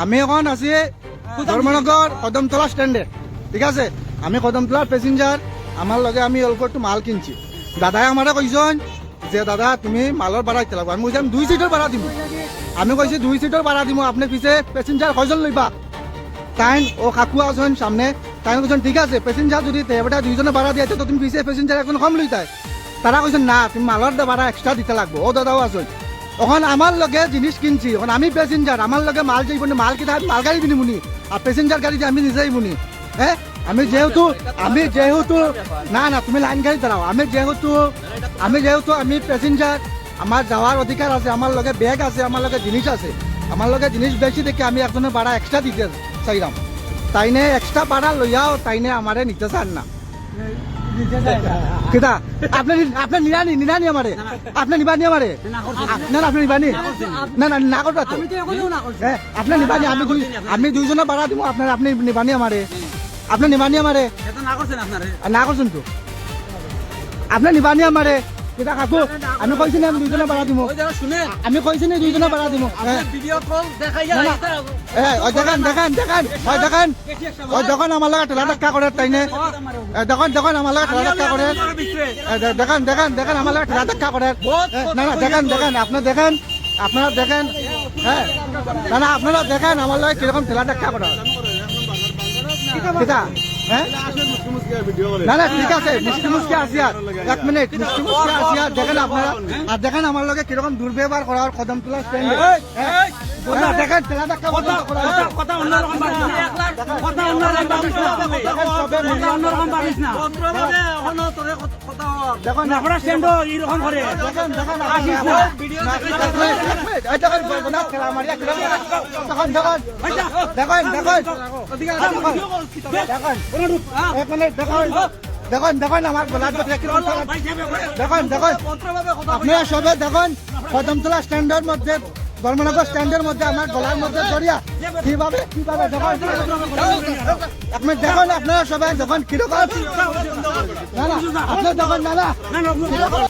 আমি এখন আছি ধর্মনগর কদমতলা স্ট্যান্ডে, ঠিক আছে। আমি কদমতলার প্যাসেঞ্জার, আমার লগে আমি অল্প একটু মাল কিনছি। দাদাই আমারে কইছেন যে দাদা তুমি মালের ভাড়া দিতে লাগবে। আমি কইলাম 2 সিটের ভাড়া দিব। আমি কইছি 2 সিটের ভাড়া দিব, আপনি পিছে প্যাসেঞ্জার কয়জন লইবা? তাই ও কাকু আছেন সামনে, তাই কইছেন ঠিক আছে প্যাসেঞ্জার যদি এবারে 2 জনে ভাড়া দিয়ে তো তুমি পিছে প্যাসেঞ্জার এখন কম লইতাই। তারা কইছেন না তুমি মালের ভাড়া এক্সট্রা দিতে লাগবে। ও দাদাও আছেন। এখন আমার লগে জিনিস কিনছি, এখন আমি প্যাসেঞ্জার, আমার লগে মাল যাইব না, মাল কিনা মাল গাড়ি কিনি মুনি আর প্যাসেঞ্জার গাড়ি যে আমি নিজেই মুনি। হ্যাঁ আমি যেহেতু না না তুমি লাইন গাড়ি দাঁড়াও। আমি যেহেতু আমি প্যাসেঞ্জার, আমার যাওয়ার অধিকার আছে, আমার লগে ব্যাগ আছে, আমার লগে জিনিস আছে, আমার লগে জিনিস বেশি দেখে আমি একজনের ভাড়া এক্সট্রা দিতে চাইলাম। তাইনে এক্সট্রা ভাড়া লইয়াও তাইনে আমারে নিতে চান না। কেটা আপনি নিরানি আমারে, আপনি নিবানি আমারে, না আপনি নিবানি, না না না করবা তো আপনি নিবানি। আমি 2 জনের ভাড়া দিব, আপনার আপনি নিবানি আমারে, আপনি নিবানি আমারে, না করছেন তো আপনি নিবানি আমারে। কেটা কাকু আমি কইছি না আমি 2 জনের ভাড়া দিব, আমি কইছি না 2 জনের ভাড়া দিব। দেখেন আমার লাগে ঠেলা ধাক্কা করে তাইনে, দেখেন আমার লাগে ঠেলা ধাক্কা করে, দেখেন আমার লাগে ঠেলা ধাক্কা করে। না না দেখেন আপনারা দেখেন, হ্যাঁ না না আপনারা দেখেন আমার লাগে কিরকম ঠেলা ধাক্কা করে। হ্যাঁ না না ঠিক আছে, মিষ্টি মুষ্টি আসিয়া 1 মিনিট, মিষ্টি মুষ্টি আসিয়া দেখেন আপনারা, আর দেখেন আমার লগে কিরকম দুর্ব্যবহার করা কদমতলা স্ট্যান্ডে। দেখেন ঠেলা ধাক্কা দেখেন আমার গলার দেখেন আপনারা সবে দেখেন কদমতলা স্ট্যান্ডের মধ্যে, ধর্মনগর স্ট্যান্ডের মধ্যে আমার গলার মধ্যে জড়িয়া কিভাবে আপনি দেখেন, আপনারা সবাই দেখেন কিরকম, না না আপনি দেখেন, না না